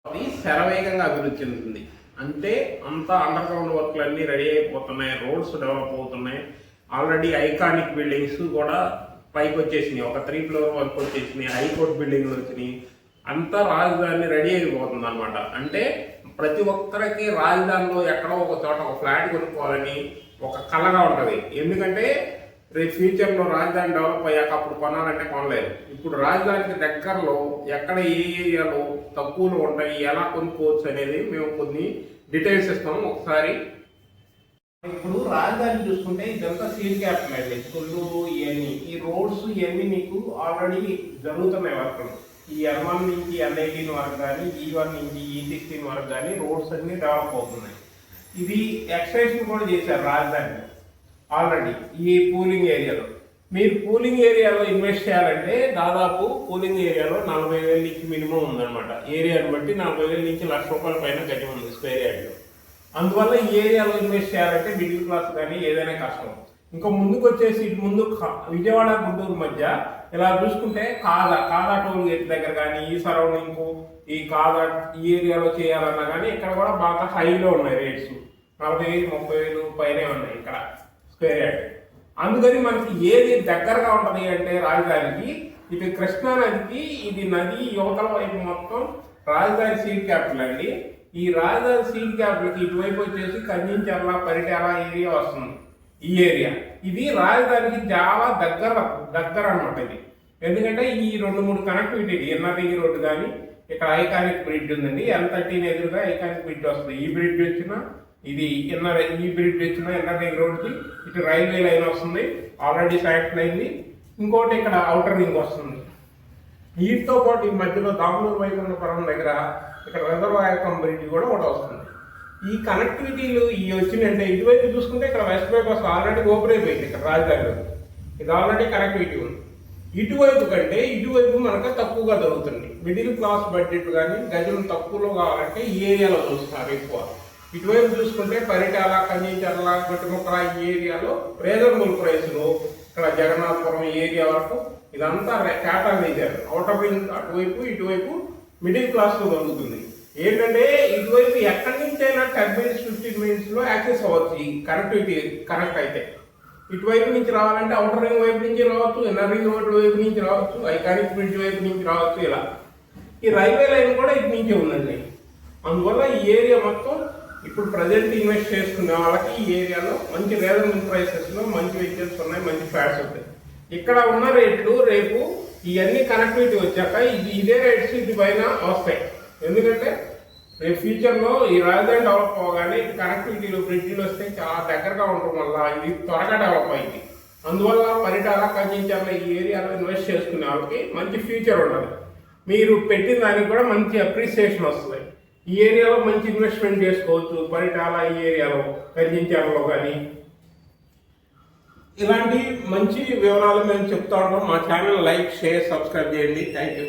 అది శరవేగంగా అభివృద్ధి చెందుతుంది. అంటే అంతా అండర్ గ్రౌండ్ వర్క్లు అన్నీ రెడీ అయిపోతున్నాయి, రోడ్స్ డెవలప్ అవుతున్నాయి. ఆల్రెడీ ఐకానిక్ బిల్డింగ్స్ కూడా పైకి వచ్చేసినాయి, ఒక 3 ఫ్లోర్ వరకు వచ్చేసినాయి, హైకోర్టు బిల్డింగ్లు వచ్చినాయి. అంతా రాజధాని రెడీ అయిపోతుంది అనమాట. అంటే ప్రతి ఒక్కరికి రాజధానిలో ఎక్కడో ఒక చోట ఒక ఫ్లాట్ కొనుక్కోవాలని ఒక కళగా ఉంటుంది. ఎందుకంటే రేపు ఫ్యూచర్లో రాజధాని డెవలప్ అయ్యాక అప్పుడు కొనాలంటే కొనలేదు. ఇప్పుడు రాజధానికి దగ్గరలో ఎక్కడ ఏ ఏరియాలో తక్కువలో ఉంటాయి, ఎలా కొనుక్కోవచ్చు అనేది మేము కొన్ని డీటెయిల్స్ ఇస్తాము. ఒకసారి ఇప్పుడు రాజధాని చూసుకుంటే ఇదంతా సీల్ క్యాపిటల్ అండి. కొల్లూరు ఇవన్నీ, ఈ రోడ్స్ ఇవన్నీ మీకు ఆల్రెడీ జరుగుతున్నాయి వర్క్. ఈ M1 నుంచి N18 వరకు కానీ, E1 నుంచి E16 వరకు కానీ రోడ్స్ అన్ని డెవలప్ అవుతున్నాయి. ఇది ఎక్స్టెన్షన్ కూడా చేశారు రాజధాని ఆల్రెడీ ఈ పూలింగ్ ఏరియాలో. మీరు పూలింగ్ ఏరియాలో ఇన్వెస్ట్ చేయాలంటే దాదాపు పూలింగ్ ఏరియాలో 40,000 నుంచి మినిమం ఉందన్నమాట. ఏరియాని బట్టి 40,000 నుంచి ₹1,00,000 పైన గజం ఉంది స్క్వేర్ యార్డ్లో. అందువల్ల ఈ ఏరియాలో ఇన్వెస్ట్ చేయాలంటే మిడిల్ క్లాస్ కానీ ఏదైనా కష్టం. ఇంకా ముందుకు వచ్చేసి ఇటు ముందు విజయవాడ గుంటూరు మధ్య ఇలా చూసుకుంటే కాదా టోల్ గేట్ దగ్గర కానీ ఈ సరౌండింగ్ ఈ ఈ ఏరియాలో చేయాలన్నా కానీ ఇక్కడ కూడా బాగా హైలో ఉన్నాయి రేట్స్. 40,000 30,000 పైనే ఉన్నాయి ఇక్కడ స్క్వేర్ యార్డ్. అందుకని మనకి ఏది దగ్గరగా ఉంటుంది అంటే రాజధానికి ఇటు కృష్ణా నదికి, ఇది నది యువతల వైపు మొత్తం రాజధాని సీడ్ క్యాపిటల్ అండి. ఈ రాజధాని సీడ్ క్యాపిటల్కి ఇటువైపు వచ్చేసి కంచించర్ల పరిటాల ఏరియా వస్తుంది. ఈ ఏరియా ఇది రాజధానికి చాలా దగ్గర అనమాట ఇది. ఎందుకంటే ఈ 2-3 కనెక్టివిటీ, ఎన్ఆర్ రింగ్ రోడ్డు కానీ, ఇక్కడ ఐకానిక్ బ్రిడ్జ్ ఉందండి, N13 ఎదురుగా ఐకానిక్ బ్రిడ్జ్ వస్తుంది. ఈ బ్రిడ్జ్ వచ్చినా ఇది ఈ బ్రిడ్జ్ వచ్చినా ఎన్ఆర్ రింగ్ రోడ్కి ఇటు రైల్వే లైన్ వస్తుంది, ఆల్రెడీ శాంక్షన్ అయింది. ఇంకోటి ఇక్కడ అవుటర్ రింగ్ వస్తుంది. వీటితో పాటు ఈ మధ్యలో దామనూరు వైకుంఠపురం దగ్గర ఇక్కడ రిజర్వాయర్ బ్రిడ్జ్ కూడా ఒకటి వస్తుంది. ఈ కనెక్టివిటీలు ఈ వచ్చినాయంటే ఇటువైపు చూసుకుంటే ఇక్కడ వెస్ట్ బైపాస్ ఆల్రెడీ ఓపెన్ అయిపోయింది. ఇక్కడ రాజధానిలో ఇది ఆల్రెడీ కనెక్టివిటీ ఉంది. ఇటువైపు కంటే ఇటువైపు మనకు తక్కువగా దొరుకుతుంది. మిడిల్ క్లాస్ బడ్జెట్ కానీ గజం తక్కువలో కావాలంటే ఈ ఏరియాలో చూస్తున్నారు ఎక్కువ. ఇటువైపు చూసుకుంటే పరిటాల, కంచించర్ల, గొట్టిముక్కల ఈ ఏరియాలో రీజనబుల్ ప్రైస్లో ఇక్కడ జగన్నాథపురం ఏరియా వరకు ఇదంతా కేటాయించారు. అవుటర్ రింగ్ అటువైపు ఇటువైపు మిడిల్ క్లాస్లో దొరుకుతుంది. ఏంటంటే ఇటువైపు ఎక్కడి నుంచి అయినా 10 minutes 15 minutes యాక్సెస్ అవ్వచ్చు. ఈ కనెక్టివిటీ కనెక్ట్ అయితే ఇటువైపు నుంచి రావాలంటే అవుటర్ రింగ్ వైపు నుంచి రావచ్చు, ఎన్ఆర్ రింగ్ రోడ్ వైపు నుంచి రావచ్చు, ఐకానిక్ బ్రిడ్జ్ వైపు నుంచి రావచ్చు. ఇలా ఈ రైల్వే లైన్ కూడా ఇటు నుంచే ఉందండి. అందువల్ల ఈ ఏరియా మొత్తం ఇప్పుడు ప్రజెంట్ ఇన్వెస్ట్ చేసుకునే వాళ్ళకి ఈ ఏరియాలో మంచి రీజనబుల్ ప్రైసెస్లో మంచి వెహికల్స్ ఉన్నాయి, మంచి ఫ్లాట్స్ ఉంటాయి. ఇక్కడ ఉన్న రేట్లు రేపు ఇవన్నీ కనెక్టివిటీ వచ్చాక ఇదే రేట్స్ ఇటు పైన వస్తాయి. ఎందుకంటే రేపు ఫ్యూచర్లో ఈ రాజధాని డెవలప్ అవ్వగానే ఇటు కనెక్టివిటీలో బ్రిడ్జ్లు వస్తే చాలా దగ్గరగా ఉండడం వల్ల ఇది త్వరగా డెవలప్ అయింది. అందువల్ల పరిటాల, కంచించర్ల ఈ ఏరియాలో ఇన్వెస్ట్ చేసుకునే వాళ్ళకి మంచి ఫ్యూచర్ ఉండదు. మీరు పెట్టిన దానికి కూడా మంచి అప్రిసియేషన్ వస్తుంది. ఈ ఏరియాలో మంచి ఇన్వెస్ట్మెంట్ చేసుకోవచ్చు. పరిటాల ఈ ఏరియాలో, కంచించర్లలో కానీ ఇలాంటి మంచి వివరాలు మేము చెప్తా ఉంటాం. మా ఛానల్ లైక్, షేర్, సబ్స్క్రైబ్ చేయండి. Thank you.